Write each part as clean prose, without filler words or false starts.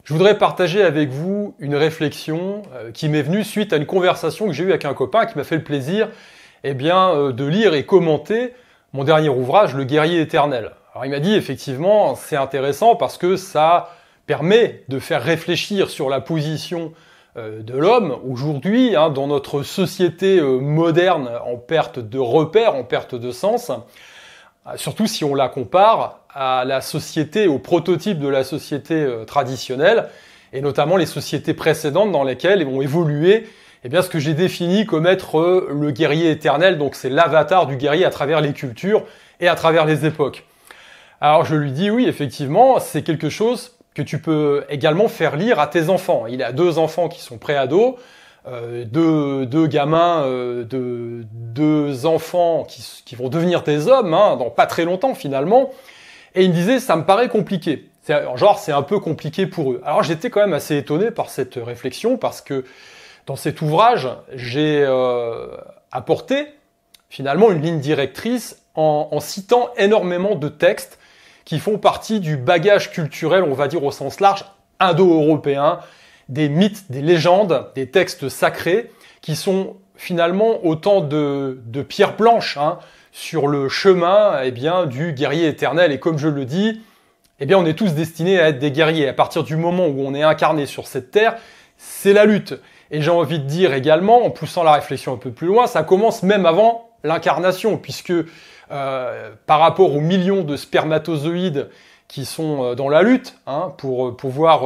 Je voudrais partager avec vous une réflexion qui m'est venue suite à une conversation que j'ai eue avec un copain qui m'a fait le plaisir de lire et commenter mon dernier ouvrage, Le Guerrier éternel. Alors il m'a dit effectivement c'est intéressant parce que ça permet de faire réfléchir sur la position de l'homme aujourd'hui dans notre société moderne en perte de repères, en perte de sens, surtout si on la compare à la société, au prototype de la société traditionnelle, et notamment les sociétés précédentes dans lesquelles ont évolué ce que j'ai défini comme être le guerrier éternel, donc c'est l'avatar du guerrier à travers les cultures et à travers les époques. Alors je lui dis oui, effectivement, c'est quelque chose que tu peux également faire lire à tes enfants. Il a 2 enfants qui sont préados, deux gamins, deux enfants qui vont devenir des hommes dans pas très longtemps finalement. Et il me disait, ça me paraît compliqué. C'est un peu compliqué pour eux. Alors j'étais quand même assez étonné par cette réflexion parce que dans cet ouvrage, j'ai apporté finalement une ligne directrice en citant énormément de textes qui font partie du bagage culturel, on va dire au sens large, indo-européen, des mythes, des légendes, des textes sacrés qui sont finalement autant de pierres blanches sur le chemin du guerrier éternel. Et comme je le dis, on est tous destinés à être des guerriers. À partir du moment où on est incarné sur cette terre, c'est la lutte. Et j'ai envie de dire également, en poussant la réflexion un peu plus loin, ça commence même avant l'incarnation, puisque par rapport aux millions de spermatozoïdes qui sont dans la lutte pour pouvoir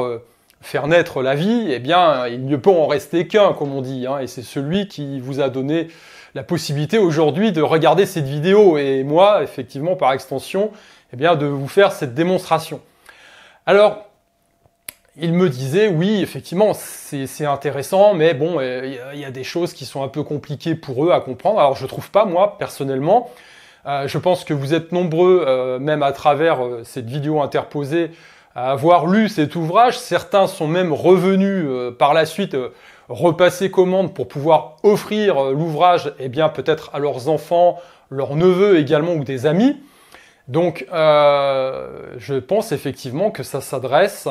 faire naître la vie, il ne peut en rester qu'un, comme on dit, et c'est celui qui vous a donné la possibilité aujourd'hui de regarder cette vidéo, et moi, effectivement, par extension, de vous faire cette démonstration. Alors, il me disait, oui, effectivement, c'est intéressant, mais bon, il y a des choses qui sont un peu compliquées pour eux à comprendre. Alors, je trouve pas, moi, personnellement. Je pense que vous êtes nombreux, même à travers cette vidéo interposée, à avoir lu cet ouvrage. Certains sont même revenus par la suite repasser commande pour pouvoir offrir l'ouvrage, peut-être à leurs enfants, leurs neveux également ou des amis. Donc, je pense effectivement que ça s'adresse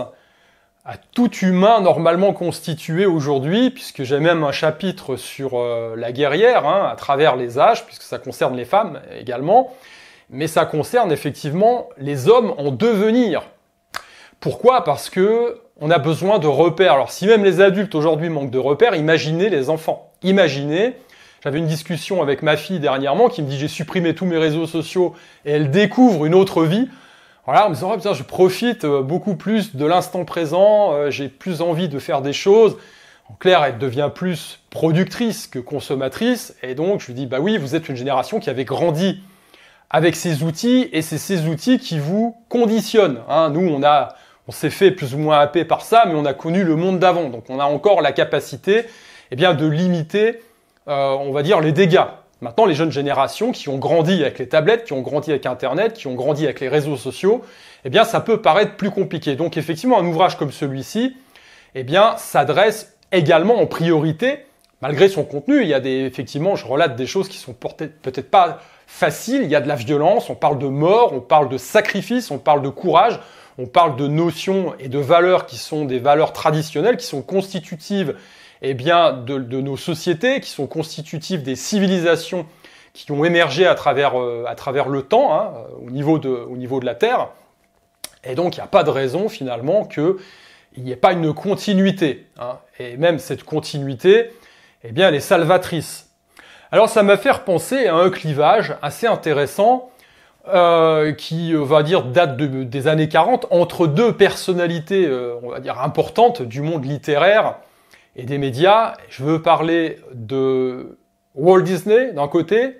à tout humain normalement constitué aujourd'hui, puisque j'ai même un chapitre sur la guerrière, à travers les âges, puisque ça concerne les femmes également, mais ça concerne effectivement les hommes en devenir. Pourquoi ? Parce que on a besoin de repères. Alors si même les adultes aujourd'hui manquent de repères, imaginez les enfants. Imaginez, j'avais une discussion avec ma fille dernièrement qui me dit « j'ai supprimé tous mes réseaux sociaux » et elle découvre une autre vie. Voilà, en me disant, je profite beaucoup plus de l'instant présent, j'ai plus envie de faire des choses. En clair, elle devient plus productrice que consommatrice. Et donc, je lui dis, bah oui, vous êtes une génération qui avait grandi avec ces outils, et c'est ces outils qui vous conditionnent. Nous, on s'est fait plus ou moins happer par ça, mais on a connu le monde d'avant. Donc, on a encore la capacité de limiter, on va dire, les dégâts. Maintenant, les jeunes générations qui ont grandi avec les tablettes, qui ont grandi avec Internet, qui ont grandi avec les réseaux sociaux, ça peut paraître plus compliqué. Donc, effectivement, un ouvrage comme celui-ci, s'adresse également en priorité, malgré son contenu. Il y a effectivement, je relate des choses qui sont peut-être pas faciles. Il y a de la violence, on parle de mort, on parle de sacrifice, on parle de courage, on parle de notions et de valeurs qui sont des valeurs traditionnelles, qui sont constitutives de nos sociétés, qui sont constitutives des civilisations qui ont émergé à travers le temps, au niveau de la Terre. Et donc, il n'y a pas de raison, finalement, qu'il n'y ait pas une continuité. Et même cette continuité, elle est salvatrice. Alors, ça m'a fait repenser à un clivage assez intéressant qui, on va dire, date des années 40, entre 2 personnalités, on va dire, importantes du monde littéraire et des médias. Je veux parler de Walt Disney d'un côté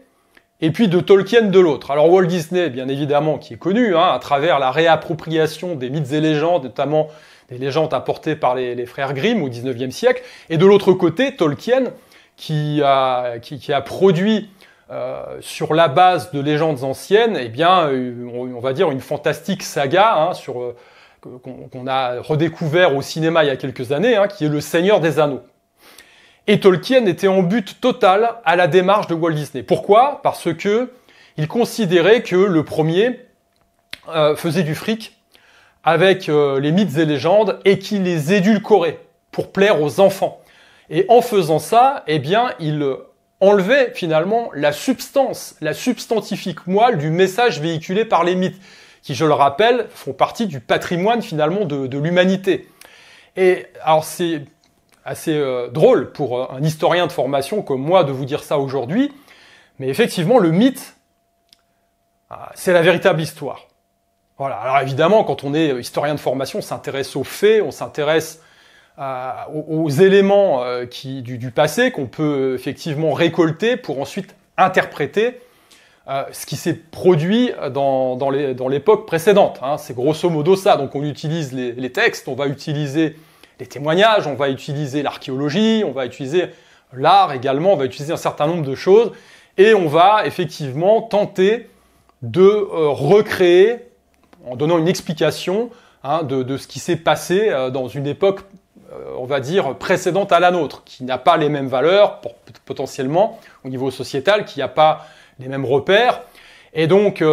et puis de Tolkien de l'autre. Alors Walt Disney, bien évidemment, qui est connu à travers la réappropriation des mythes et légendes, notamment des légendes apportées par les frères Grimm au XIXe siècle, et de l'autre côté, Tolkien, qui a produit sur la base de légendes anciennes, on va dire une fantastique saga qu'on a redécouvert au cinéma il y a quelques années, qui est Le Seigneur des Anneaux. Et Tolkien était en but total à la démarche de Walt Disney. Pourquoi ? Parce que il considérait que le premier faisait du fric avec les mythes et légendes et qui les édulcorait pour plaire aux enfants. Et en faisant ça, eh bien, il enlevait finalement la substance, la substantifique moelle du message véhiculé par les mythes, qui, je le rappelle, font partie du patrimoine finalement de l'humanité. Et alors c'est assez drôle pour un historien de formation comme moi de vous dire ça aujourd'hui, mais effectivement le mythe, c'est la véritable histoire. Voilà. Alors évidemment, quand on est historien de formation, on s'intéresse aux faits, on s'intéresse aux éléments du passé qu'on peut effectivement récolter pour ensuite interpréter ce qui s'est produit dans l'époque précédente. Hein. C'est grosso modo ça. Donc on utilise les textes, on va utiliser les témoignages, on va utiliser l'archéologie, on va utiliser l'art également, on va utiliser un certain nombre de choses et on va effectivement tenter de recréer, en donnant une explication de ce qui s'est passé dans une époque, on va dire, précédente à la nôtre, qui n'a pas les mêmes valeurs, potentiellement, au niveau sociétal, qui n'a pas les mêmes repères. Et donc,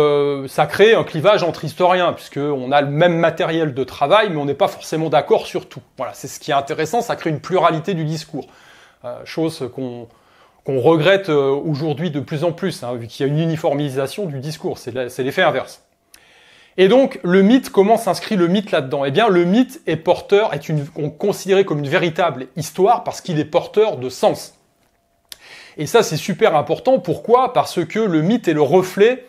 ça crée un clivage entre historiens, puisqu'on a le même matériel de travail, mais on n'est pas forcément d'accord sur tout. Voilà, c'est ce qui est intéressant, ça crée une pluralité du discours. Chose qu'on regrette aujourd'hui de plus en plus, vu qu'il y a une uniformisation du discours, c'est l'effet inverse. Et donc, le mythe, comment s'inscrit le mythe là-dedans? Eh bien, le mythe est porteur, considéré comme une véritable histoire parce qu'il est porteur de sens. Et ça, c'est super important. Pourquoi? Parce que le mythe est le reflet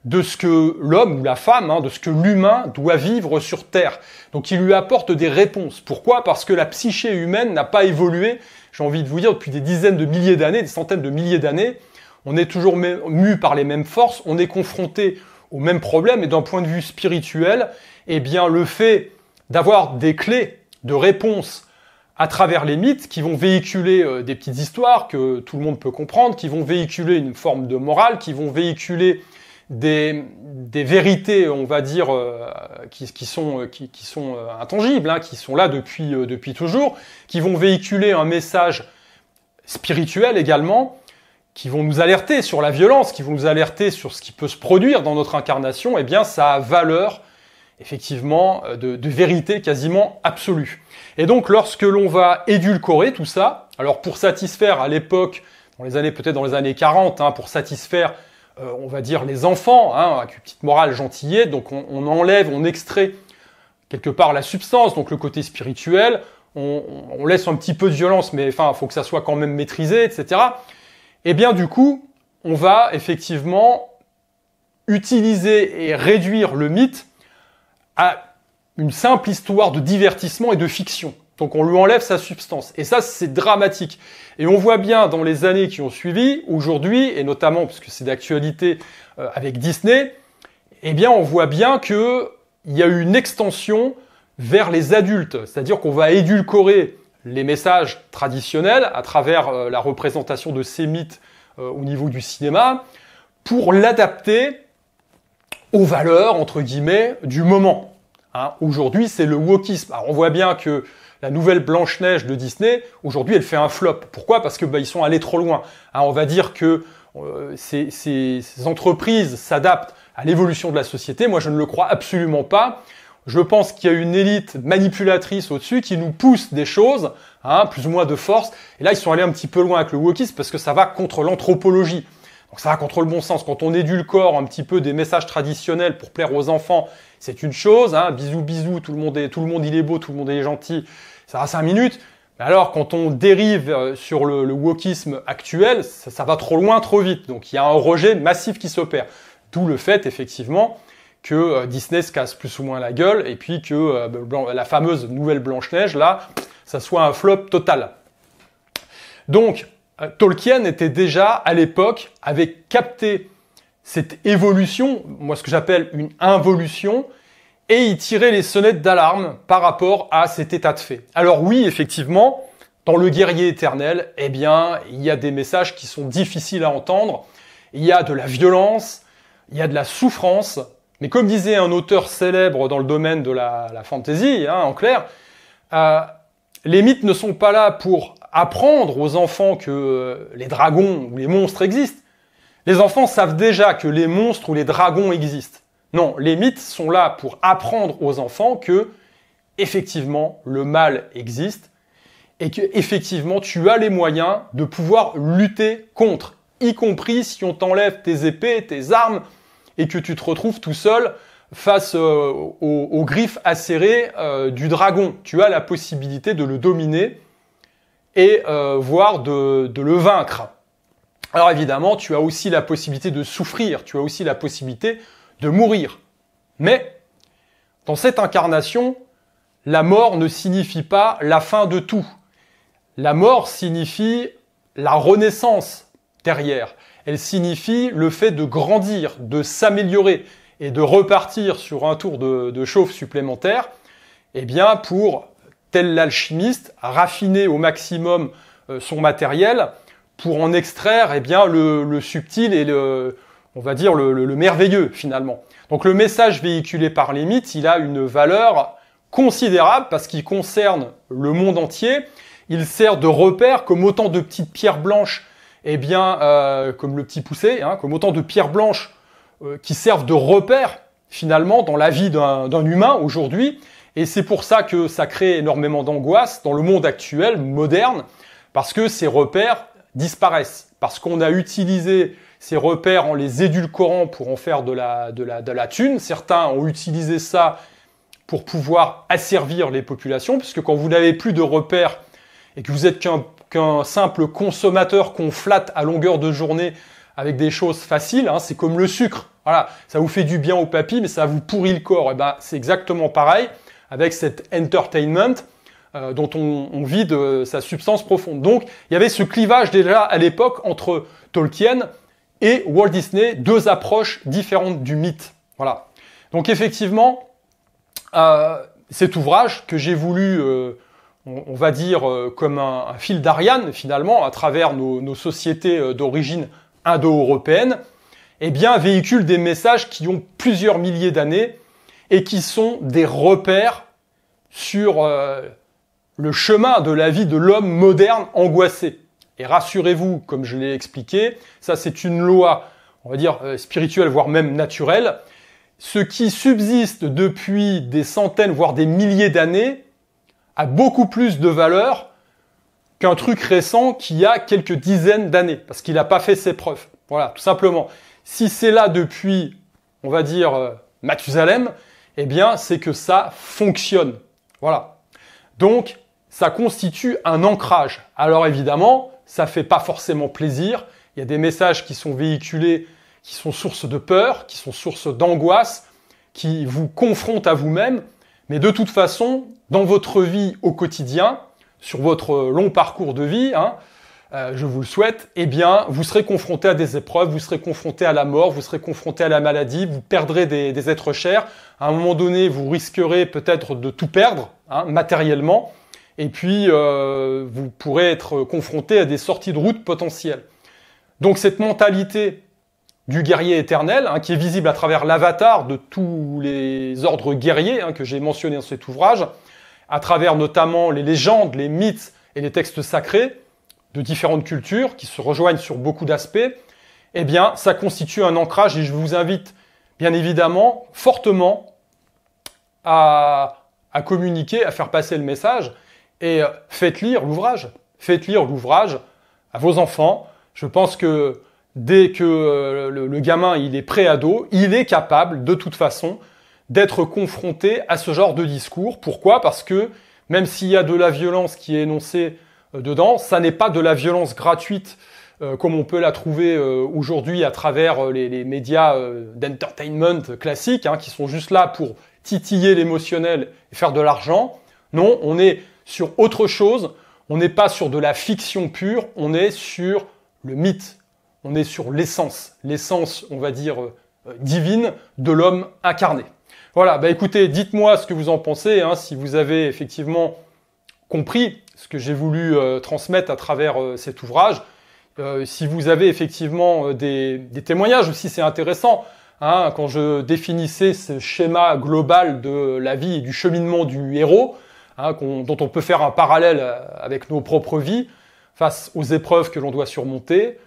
de ce que l'homme ou la femme, de ce que l'humain doit vivre sur Terre. Donc, il lui apporte des réponses. Pourquoi? Parce que la psyché humaine n'a pas évolué, j'ai envie de vous dire, depuis des dizaines de milliers d'années, des centaines de milliers d'années. On est toujours mu par les mêmes forces, on est confronté au même problème, et d'un point de vue spirituel, eh bien, le fait d'avoir des clés de réponse à travers les mythes qui vont véhiculer des petites histoires que tout le monde peut comprendre, qui vont véhiculer une forme de morale, qui vont véhiculer des vérités, on va dire, qui sont intangibles, qui sont là depuis toujours, qui vont véhiculer un message spirituel également, qui vont nous alerter sur la violence, qui vont nous alerter sur ce qui peut se produire dans notre incarnation, eh bien, ça a valeur, effectivement, de vérité quasiment absolue. Et donc, lorsque l'on va édulcorer tout ça, alors pour satisfaire à l'époque, peut-être dans les années 40, pour satisfaire, on va dire, les enfants, avec une petite morale gentillette, donc on enlève, on extrait quelque part la substance, donc le côté spirituel, on laisse un petit peu de violence, mais enfin, il faut que ça soit quand même maîtrisé, etc., eh bien, du coup, on va effectivement utiliser et réduire le mythe à une simple histoire de divertissement et de fiction. Donc, on lui enlève sa substance. Et ça, c'est dramatique. Et on voit bien dans les années qui ont suivi, aujourd'hui, et notamment, puisque c'est d'actualité avec Disney, eh bien, on voit bien qu'il y a eu une extension vers les adultes. C'est-à-dire qu'on va édulcorer les messages traditionnels à travers la représentation de ces mythes au niveau du cinéma pour l'adapter aux valeurs, entre guillemets, du moment. Aujourd'hui, c'est le wokisme. Alors, on voit bien que la nouvelle Blanche-Neige de Disney, aujourd'hui, elle fait un flop. Pourquoi? Parce que ils sont allés trop loin. On va dire que ces entreprises s'adaptent à l'évolution de la société. Moi, je ne le crois absolument pas. Je pense qu'il y a une élite manipulatrice au-dessus qui nous pousse des choses, plus ou moins de force. Et là, ils sont allés un petit peu loin avec le wokisme parce que ça va contre l'anthropologie. Donc ça va contre le bon sens. Quand on édulcore un petit peu des messages traditionnels pour plaire aux enfants, c'est une chose. Bisous, bisous, tout le monde il est beau, tout le monde est gentil. Ça va 5 minutes. Mais alors, quand on dérive sur le wokisme actuel, ça va trop loin, trop vite. Donc il y a un rejet massif qui s'opère. D'où le fait, effectivement, que Disney se casse plus ou moins la gueule, et puis que la fameuse nouvelle Blanche-Neige, là, ça soit un flop total. Donc, Tolkien était déjà, à l'époque, avait capté cette évolution, moi ce que j'appelle une involution, et il tirait les sonnettes d'alarme par rapport à cet état de fait. Alors oui, effectivement, dans Le Guerrier éternel, eh bien, il y a des messages qui sont difficiles à entendre, il y a de la violence, il y a de la souffrance, mais comme disait un auteur célèbre dans le domaine de la fantasy, en clair, les mythes ne sont pas là pour apprendre aux enfants que les dragons ou les monstres existent. Les enfants savent déjà que les monstres ou les dragons existent. Non, les mythes sont là pour apprendre aux enfants que, effectivement, le mal existe et que, effectivement, tu as les moyens de pouvoir lutter contre, y compris si on t'enlève tes épées, tes armes et que tu te retrouves tout seul face aux griffes acérées du dragon. Tu as la possibilité de le dominer et voire de le vaincre. Alors évidemment, tu as aussi la possibilité de souffrir, tu as aussi la possibilité de mourir. Mais, dans cette incarnation, la mort ne signifie pas la fin de tout. La mort signifie la renaissance derrière. Elle signifie le fait de grandir, de s'améliorer et de repartir sur un tour de chauffe supplémentaire, eh bien pour, tel l'alchimiste, raffiner au maximum son matériel pour en extraire eh bien, le subtil et on va dire le merveilleux finalement. Donc le message véhiculé par les mythes, il a une valeur considérable parce qu'il concerne le monde entier. Il sert de repère comme autant de petites pierres blanches, eh bien, comme le petit poussé, hein, comme autant de pierres blanches qui servent de repère finalement dans la vie d'un humain aujourd'hui. Et c'est pour ça que ça crée énormément d'angoisse dans le monde actuel, moderne, parce que ces repères disparaissent, parce qu'on a utilisé ces repères en les édulcorant pour en faire de la thune. Certains ont utilisé ça pour pouvoir asservir les populations, puisque quand vous n'avez plus de repères et que vous êtes qu'un simple consommateur qu'on flatte à longueur de journée avec des choses faciles, hein, c'est comme le sucre. Voilà, ça vous fait du bien au papy, mais ça vous pourrit le corps. Et ben, c'est exactement pareil avec cet entertainment dont on vide sa substance profonde. Donc, il y avait ce clivage déjà à l'époque entre Tolkien et Walt Disney, deux approches différentes du mythe. Voilà. Donc, effectivement, cet ouvrage que j'ai voulu, on va dire, comme un fil d'Ariane, finalement, à travers nos sociétés d'origine indo-européenne, eh bien, véhicule des messages qui ont plusieurs milliers d'années et qui sont des repères sur le chemin de la vie de l'homme moderne angoissé. Et rassurez-vous, comme je l'ai expliqué, ça c'est une loi, on va dire, spirituelle, voire même naturelle. Ce qui subsiste depuis des centaines, voire des milliers d'années, a beaucoup plus de valeur qu'un truc récent qui a quelques dizaines d'années, parce qu'il n'a pas fait ses preuves. Voilà, tout simplement. Si c'est là depuis, on va dire, Mathusalem, eh bien, c'est que ça fonctionne. Voilà. Donc, ça constitue un ancrage. Alors évidemment, ça fait pas forcément plaisir. Il y a des messages qui sont véhiculés, qui sont source de peur, qui sont source d'angoisse, qui vous confrontent à vous-même. Mais de toute façon, dans votre vie au quotidien, sur votre long parcours de vie, hein, je vous le souhaite, eh bien, vous serez confronté à des épreuves, vous serez confronté à la mort, vous serez confronté à la maladie, vous perdrez des êtres chers. À un moment donné, vous risquerez peut-être de tout perdre, hein, matériellement, et puis vous pourrez être confronté à des sorties de route potentielles. Donc cette mentalité du guerrier éternel, hein, qui est visible à travers l'avatar de tous les ordres guerriers hein, que j'ai mentionnés dans cet ouvrage, à travers notamment les légendes, les mythes et les textes sacrés de différentes cultures qui se rejoignent sur beaucoup d'aspects, eh bien, ça constitue un ancrage et je vous invite, bien évidemment, fortement à communiquer, à faire passer le message et faites lire l'ouvrage. Faites lire l'ouvrage à vos enfants. Je pense que dès que le gamin il est pré-ado, il est capable, de toute façon, d'être confronté à ce genre de discours. Pourquoi ? Parce que même s'il y a de la violence qui est énoncée dedans, ça n'est pas de la violence gratuite comme on peut la trouver aujourd'hui à travers les médias d'entertainment classiques, hein, qui sont juste là pour titiller l'émotionnel et faire de l'argent. Non, on est sur autre chose. On n'est pas sur de la fiction pure, on est sur le mythe. On est sur l'essence, on va dire, divine de l'homme incarné. Voilà, bah écoutez, dites-moi ce que vous en pensez, hein, si vous avez effectivement compris ce que j'ai voulu transmettre à travers cet ouvrage. Si vous avez effectivement des témoignages aussi, c'est intéressant. Hein, quand je définissais ce schéma global de la vie et du cheminement du héros, hein, dont on peut faire un parallèle avec nos propres vies, face aux épreuves que l'on doit surmonter,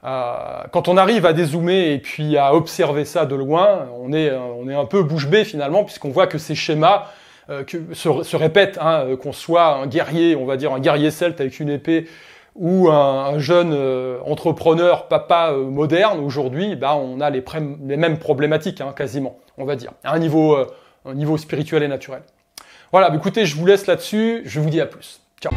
Quand on arrive à dézoomer et puis à observer ça de loin, on est un peu bouche bée finalement, puisqu'on voit que ces schémas se répètent, hein, qu'on soit un guerrier, on va dire un guerrier celte avec une épée, ou un jeune entrepreneur, papa moderne, aujourd'hui, on a les mêmes problématiques, hein, quasiment, on va dire, à un niveau spirituel et naturel. Voilà, écoutez, je vous laisse là-dessus, je vous dis à plus. Ciao.